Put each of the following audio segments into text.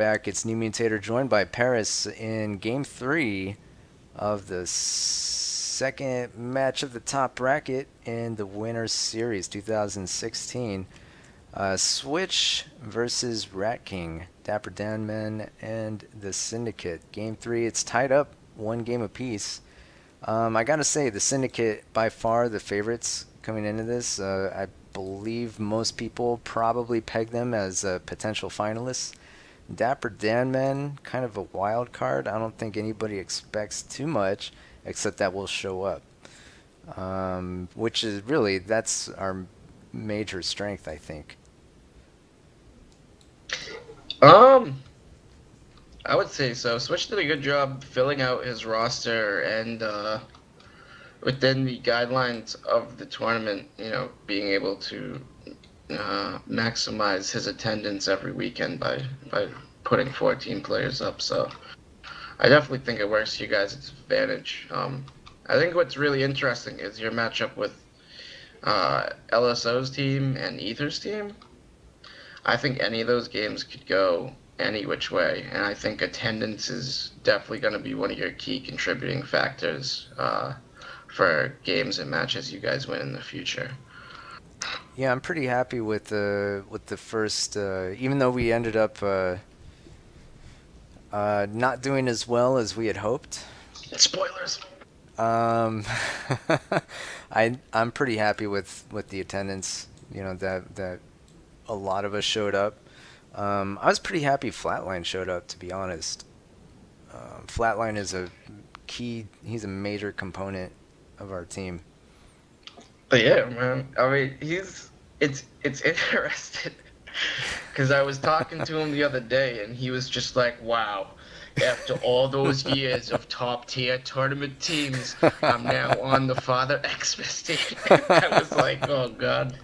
back. It's New Mutator joined by Paris in Game 3 of the second match of the top bracket in the Winners Series 2016. Switch versus Rat King, Dapper Danman, and the Syndicate. Game 3, it's tied up 1 game apiece. I gotta say, the Syndicate, by far the favorites coming into this. I believe most people probably peg them as potential finalists. Dapper Danman, kind of a wild card. I don't think anybody expects too much, except that will show up. Which is really, that's our major strength, I think. I would say so. Switch did a good job filling out his roster and within the guidelines of the tournament, being able to maximize his attendance every weekend by putting 14 players up. So I definitely think it works to you guys' advantage. I think what's really interesting is your matchup with LSO's team and Ether's team. I think any of those games could go any which way, and I think attendance is definitely going to be one of your key contributing factors for games and matches you guys win in the future. Yeah, I'm pretty happy with the first. Even though we ended up not doing as well as we had hoped. Spoilers. I'm pretty happy with the attendance. That a lot of us showed up. I was pretty happy Flatline showed up, to be honest. Flatline is a key. He's a major component of our team. But yeah, man. I mean, it's interesting because I was talking to him the other day, and he was just like, "Wow, after all those years of top tier tournament teams, I'm now on the Father Xmas team." I was like, "Oh God."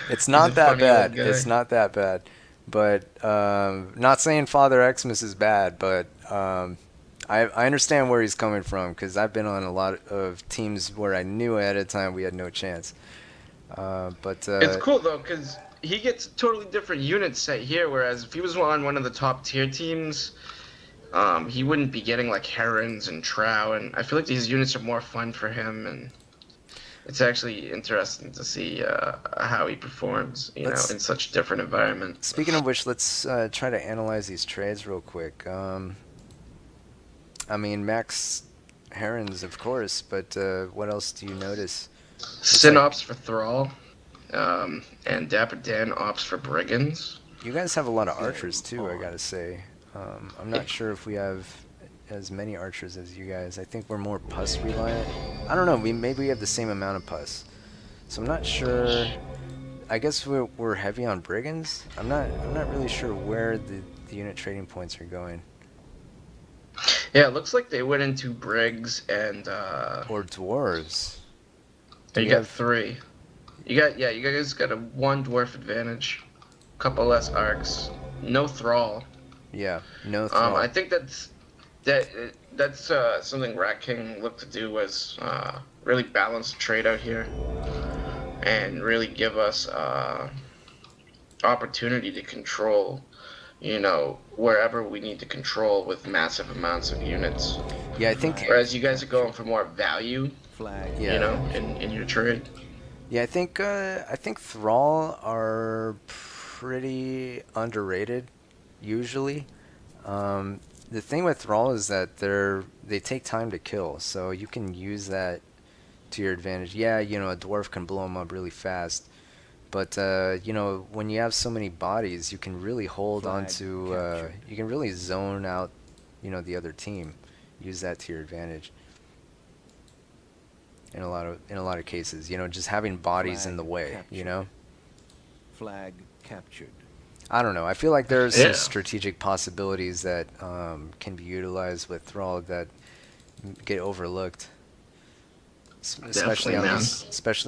It's not that bad. It's not that bad. But not saying Father Xmas is bad, but I understand where he's coming from, because I've been on a lot of teams where I knew ahead of time we had no chance. But it's cool though, because he gets totally different units set here, whereas if he was on one of the top tier teams, he wouldn't be getting like Herons and Trow, and I feel like these units are more fun for him, and it's actually interesting to see how he performs, in such different environments. Speaking of which, let's try to analyze these trades real quick. I mean, Max Herons, of course, but what else do you notice? Synops for Thrall, and Dapper Dan opts for Brigands. You guys have a lot of archers too, I gotta say. I'm not sure if we have as many archers as you guys. I think we're more pus reliant. I don't know. Maybe we have the same amount of pus, so I'm not sure. I guess we're heavy on brigands. I'm not really sure where the unit trading points are going. Yeah, it looks like they went into Briggs and or dwarves. You got 3. You guys got a 1 dwarf advantage, couple less arcs, no thrall. Yeah, no thrall. I think that's something Rat King looked to do, was really balance the trade out here and really give us opportunity to control, wherever we need to control with massive amounts of units. Yeah, I think. Whereas you guys are going for more value, yeah. in your trade. Yeah, I think thrall are pretty underrated, usually. The thing with thrall is that they take time to kill, so you can use that to your advantage. Yeah, a dwarf can blow them up really fast, but when you have so many bodies, you can really hold on to. You can really zone out, the other team. Use that to your advantage. In a lot of cases, just having bodies in the way, Flag captured. I don't know. I feel like there's some strategic possibilities that can be utilized with Thrall that get overlooked, especially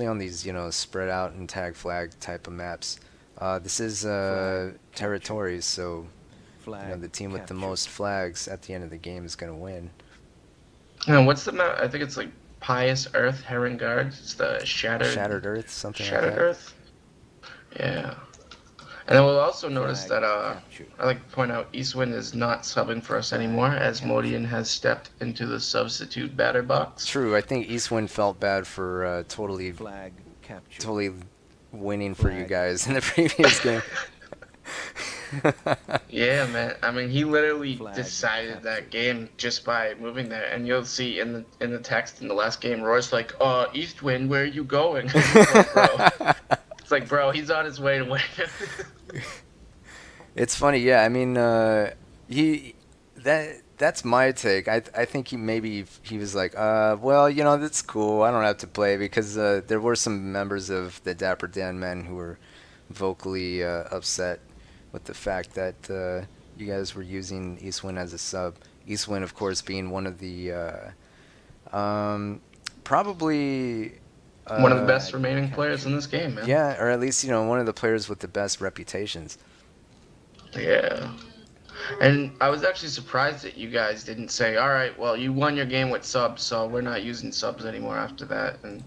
on these spread out and tag flag type of maps. This is territories, so the team with the most flags at the end of the game is going to win. What's the map? I think it's like Pious Earth Heron Guard. It's the Shattered Earth, something Shattered like that. Earth. Yeah. And then we'll also notice Flag that captured. I like to point out Eastwind is not subbing for us Flag anymore, as captured. Modian has stepped into the substitute batter box. True. I think Eastwind felt bad for Flag captured. totally winning for you Flag guys in the previous game. Yeah, man. I mean, he literally Flag decided that captured. game just by moving there. And you'll see in the text in the last game, Roy's like, Eastwind, where are you going?" It's like, bro, he's on his way to win. It's funny, yeah. I mean, he that's my take. I think he was like, well, that's cool. I don't have to play because there were some members of the Dapper Dan men who were vocally upset with the fact that you guys were using Eastwind as a sub. Eastwind, of course, being one of the probably One of the uh, best remaining players in this game, man. yeah, or at least one of the players with the best reputations. Yeah. And I was actually surprised that you guys didn't say, "All right, well, you won your game with subs, so we're not using subs anymore after that." And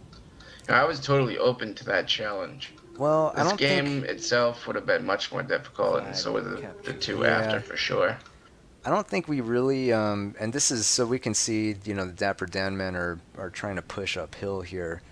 I was totally open to that challenge. Well, I This don't game think. itself would have been much more difficult, and Flag so were the captured. two Yeah, after for sure. I don't think we really. And this is so we can see, the Dapper Dan men are trying to push uphill here.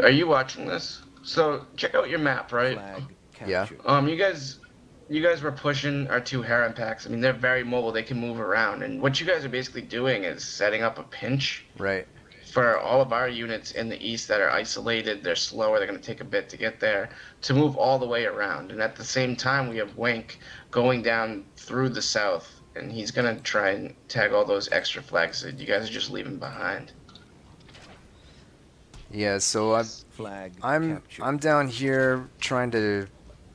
Are you watching this? So check out your map, right? Flag Yeah. captured. You guys were pushing our two Heron packs. I mean, they're very mobile. They can move around, and what you guys are basically doing is setting up a pinch Right. for all of our units in the east that are isolated. They're slower. They're going to take a bit to get there to move all the way around. And at the same time, we have Wink going down through the south, and he's going to try and tag all those extra flags that you guys are just leaving behind. Yeah. So Flag I'm captured. I'm down here trying to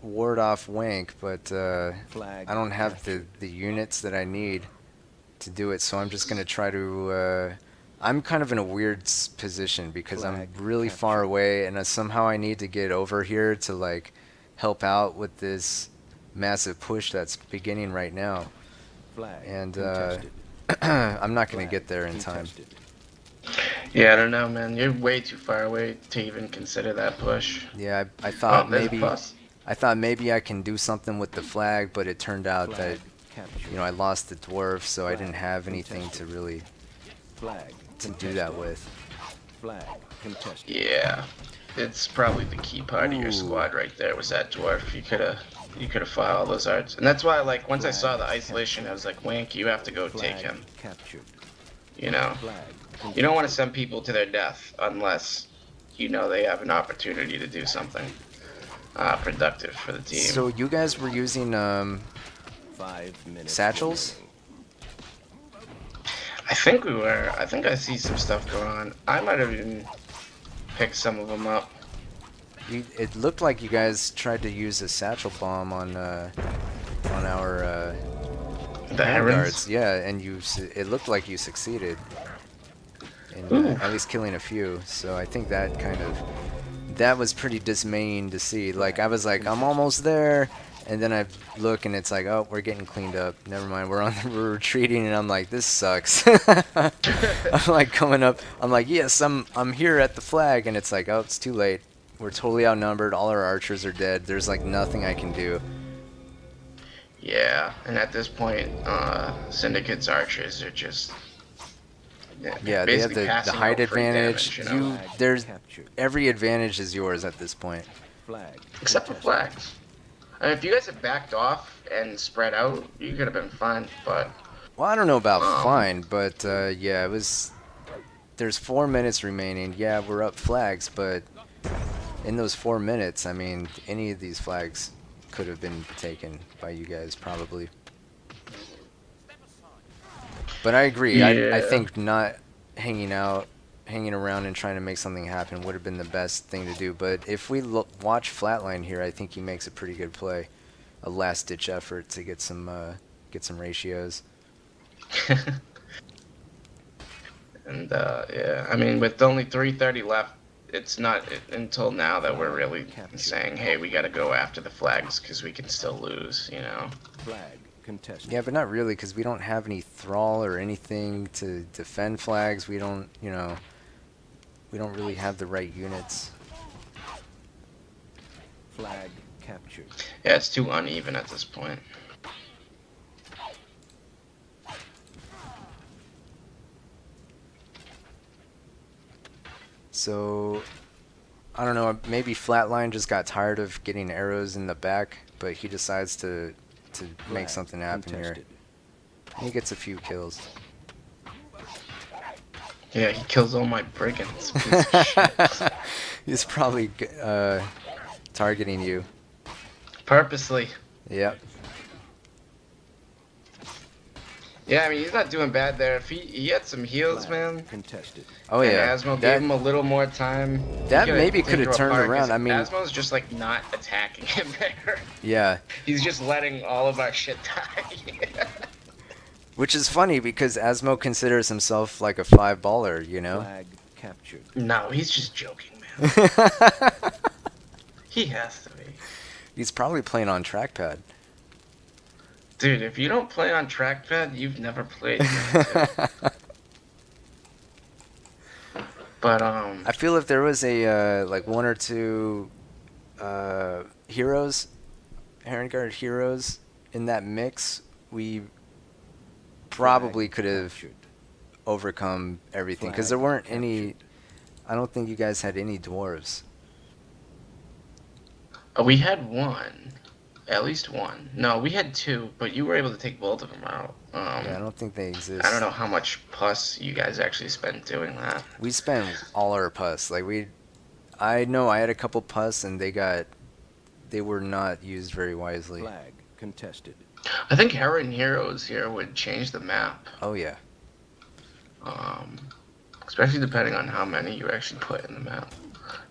ward off Wank, but Flag I don't have captured. the units that I need to do it. So I'm just gonna try to. I'm kind of in a weird position because I'm Flag really far captured. away, and somehow I need to get over here to like help out with this massive push that's beginning right now. Flag And contested. I'm not gonna Flag get there in time. contested. Yeah, I don't know, man. You're way too far away to even consider that push. Yeah, I Oh, thought there's a maybe bus. I thought maybe I can do something with the flag, but it turned out that Flag captured. I lost the dwarf, so I Flag didn't have anything to contested. really Flag to do that with. Flag contested. Yeah, it's probably the key part of your Ooh. squad right there was that dwarf. You could have fought all those arts, and that's why like once I saw the Flag isolation, I was like, Wank, you have to go Flag take him. captured. You know, Flag you don't want to send people to their death unless they have an opportunity to do something productive for the team. So you guys were using 5 minutes. satchels? remaining. I think we were. I think I see some stuff going on. I might have even picked some of them up. It looked like you guys tried to use a satchel bomb on our The herons. guards. Yeah, and it looked like you succeeded in Ooh. at least killing a few. So I think that was pretty dismaying to see. Like I was like, I'm almost there, and then I look and it's like, oh, we're getting cleaned up. Never mind, we're retreating, and I'm like, this sucks. I'm like coming up. I'm like, yes, I'm here at the flag, and it's like, oh, it's too late. We're totally outnumbered. All our archers are dead. There's like nothing I can do. Yeah, and at this point, Syndicate's archers are just Yeah, they have basically the passing height out free advantage. damage, you know? There's Captured. every advantage is yours at this point. Flag Except for contested. flags. I mean, if you guys had backed off and spread out, you could have been fine. But Well, I don't know about Um, fine, but yeah, it was. There's 4 minutes remaining. Yeah, we're up flags, but in those 4 minutes, I mean, any of these flags could have been taken by you guys probably. But I agree. I Yeah. think not hanging around and trying to make something happen would have been the best thing to do. But if we watch Flatline here, I think he makes a pretty good play, a last-ditch effort to get some ratios. and yeah, I mean, with only 3:30 left, it's not until now that we're really saying, hey, we got to go after the flags because we can still lose, you know. Flag contested. Yeah, but not really, because we don't have any thrall or anything to defend flags. We don't really have the right units. Flag captured. Yeah, it's too uneven at this point. So, I don't know, maybe Flatline just got tired of getting arrows in the back, but he decides to make Flag something happen contested. here. He gets a few kills. Yeah, he kills all my brigands. Piece of shit. He's probably targeting you. Purposely. Yep. Yeah, I mean, he's not doing bad there. If he had some heals, Flag man. contested. Oh And yeah. Asmo That- gave him a little more time. That he maybe cleaned could have her turned apart, 'cause around. I mean, Asmo's just like not attacking him there. yeah. He's just letting all of our shit die. Which is funny because Asmo considers himself like a 5-baller, you know? Flag captured. No, he's just joking, man. He has to be. He's probably playing on trackpad. Dude, if you don't play on trackpad, you've never played. Man, but I feel if there was a like one or two heroes, Herrenguard heroes in that mix, we probably Flag could have captured. overcome everything because Flag there weren't any. captured. I don't think you guys had any dwarves. we had one, at least one. No, we had two, but you were able to take both of them out. Yeah, I don't think they exist. I don't know how much pus you guys actually spent doing that. We spent all our pus. Like I know I had a couple pus and they were not used very wisely. Flag contested. I think Heron Heroes here would change the map. Oh yeah. Especially depending on how many you actually put in the map.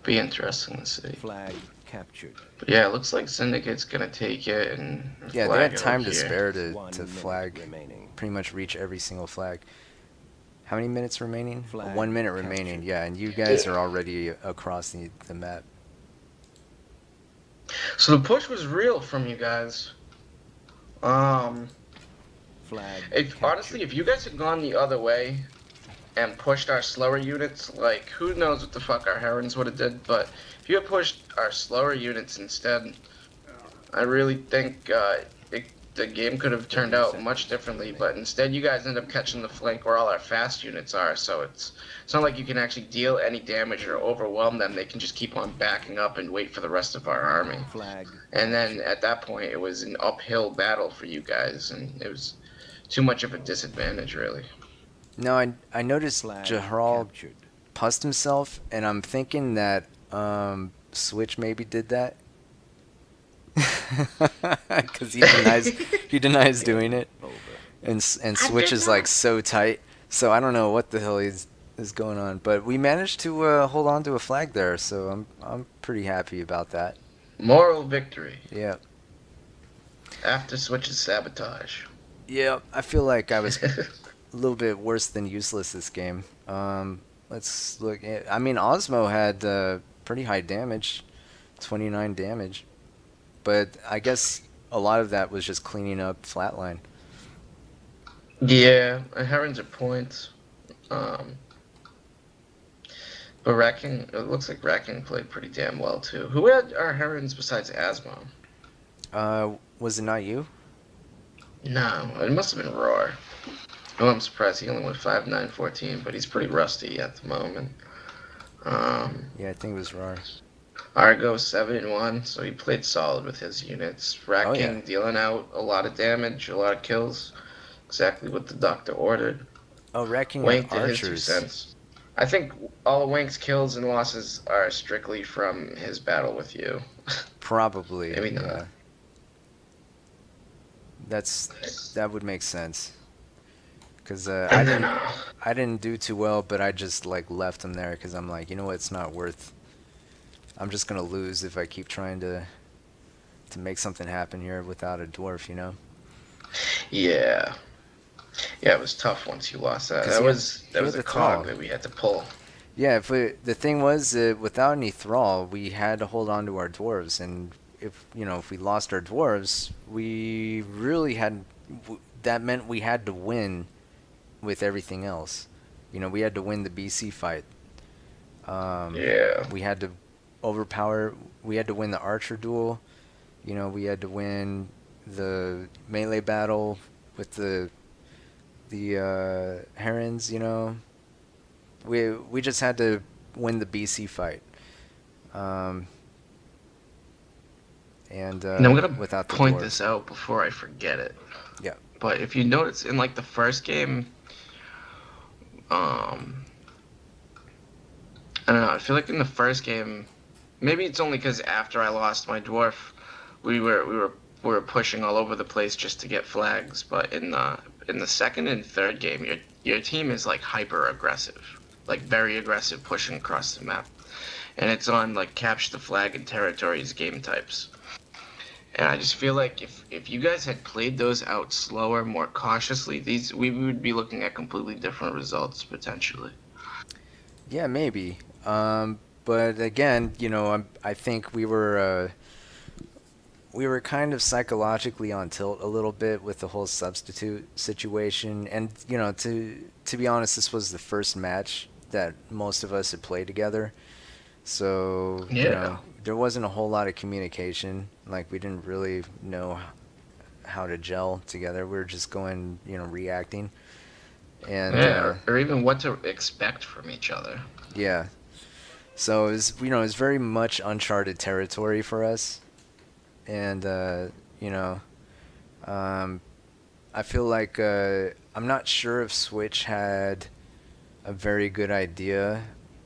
Be interesting to see. Flag captured. But yeah, it looks like Syndicate's gonna take it and Yeah, they flag had it time over to here. spare 1 to minute flag, remaining. pretty much reach every single flag. How many minutes remaining? Flag 1 minute captured. remaining. Yeah, and you guys are already across the map. So the push was real from you guys. Flag Honestly, captured. if you guys had gone the other way and pushed our slower units, like who knows what the fuck our Herons would have did, but if you had pushed our slower units instead, I really think the game could have turned out much differently. But instead, you guys end up catching the flank where all our fast units are, so it's not like you can actually deal any damage or overwhelm them. They can just keep on backing up and wait for the rest of our army. Flag. And then at that point, it was an uphill battle for you guys, and it was too much of a disadvantage, really. No, I noticed Flag Jahral captured. pussed himself, and I'm thinking that Switch maybe did that. Because he denies doing it, Over. and Switch is like so tight. So I don't know what the hell is going on, but we managed to hold on to a flag there, so I'm pretty happy about that. Moral victory Yeah, after Switch's sabotage. yeah. I feel like I was a little bit worse than useless this game. Let's look at. I mean, Osmo had pretty high damage, 29 damage, but I guess a lot of that was just cleaning up Flatline. Yeah, Herons are points. But Racking, it looks like Racking played pretty damn well too. Who had our Herons besides Asmo? Was it not you? No, it must have been Roar. Oh, I'm surprised he only went 5-9-14, but he's pretty rusty at the moment. Yeah, I think it was Rar. Argo 7-1, so he played solid with his units. Racking yeah. dealing out a lot of damage, a lot of kills. Exactly what the doctor ordered. Oh, wrecking Wink and did his 2 archers. cents. I think all of Wink's kills and losses are strictly from his battle with you. Probably. Maybe not. Yeah. That would make sense. Cause I didn't do too well, but I just like left him there because I'm like, you know what, it's not worth. I'm just gonna lose if I keep trying to make something happen here without a dwarf, you know. Yeah. Yeah, it was tough once you lost that. 'Cause That he was had a the cog thrall. that we had to pull. Yeah, the thing was without any thrall, we had to hold on to our dwarves, and if we lost our dwarves, we really had. That meant we had to win with everything else. We had to win the BC fight. Yeah. We had to overpower. We had to win the archer duel. we had to win the melee battle with the herons. We just had to win the BC fight. Um, and And I'm gonna without the point this dwarves. out before I forget it. Yeah. But if you notice in like the first game, I don't know. I feel like in the first game, maybe it's only because after I lost my dwarf, we were pushing all over the place just to get flags. But in the second and third game, your team is like hyper aggressive, like very aggressive, pushing across the map, and it's on like capture the flag and territories game types. And I just feel like if you guys had played those out slower, more cautiously, these we would be looking at completely different results potentially. Yeah, maybe. But again, I think we were kind of psychologically on tilt a little bit with the whole substitute situation, and to be honest, this was the first match that most of us had played together, so Yeah. there wasn't a whole lot of communication. Like, we didn't really know how to gel together. We were just going, reacting, and Yeah, or even what to expect from each other. yeah. So it was very much uncharted territory for us, and you know, um, I feel like I'm not sure if Switch had a very good idea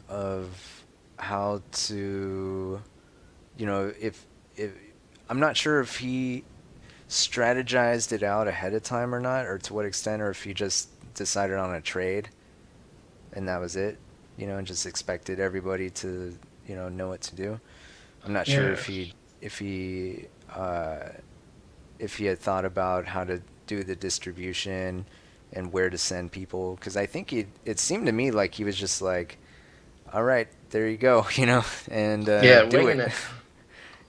of how to, if I'm not sure if he strategized it out ahead of time or not, or to what extent, or if he just decided on a trade and that was it, and just expected everybody to, know what to do. I'm not sure Yeah. if he had thought about how to do the distribution and where to send people, because I think it seemed to me like he was just like, all right, there you go, and Yeah, do winging it. it.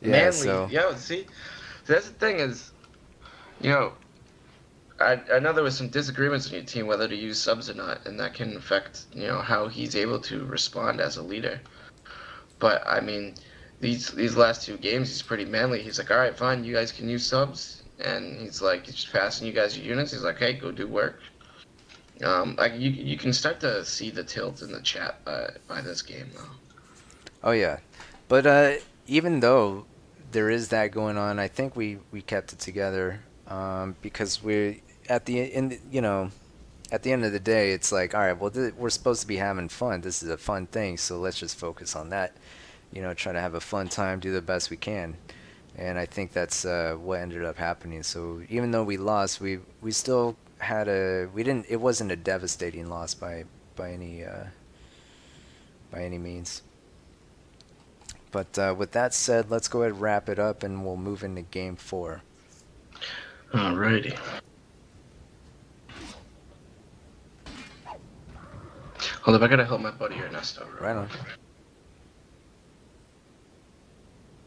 Yeah, Manly. so Yeah, see, that's the thing is, you know, I know there was some disagreements on your team whether to use subs or not, and that can affect, how he's able to respond as a leader. But I mean, these last two games, he's pretty manly. He's like, all right, fine, you guys can use subs, and he's like, he's just passing you guys your units. He's like, hey, go do work. Like you can start to see the tilt in the chat by this game though. oh yeah, but even though there is that going on, I think we kept it together, because we at the in the- you know at the end of the day, it's like, all right, well, we're supposed to be having fun. This is a fun thing, so let's just focus on that. Try to have a fun time, do the best we can, and I think that's what ended up happening. So even though we lost, we still had a we didn't. It wasn't a devastating loss by any means. But with that said, let's go ahead and wrap it up, and we'll move into game 4. Alrighty. Hold up, I gotta help my buddy Ernesto. Right on.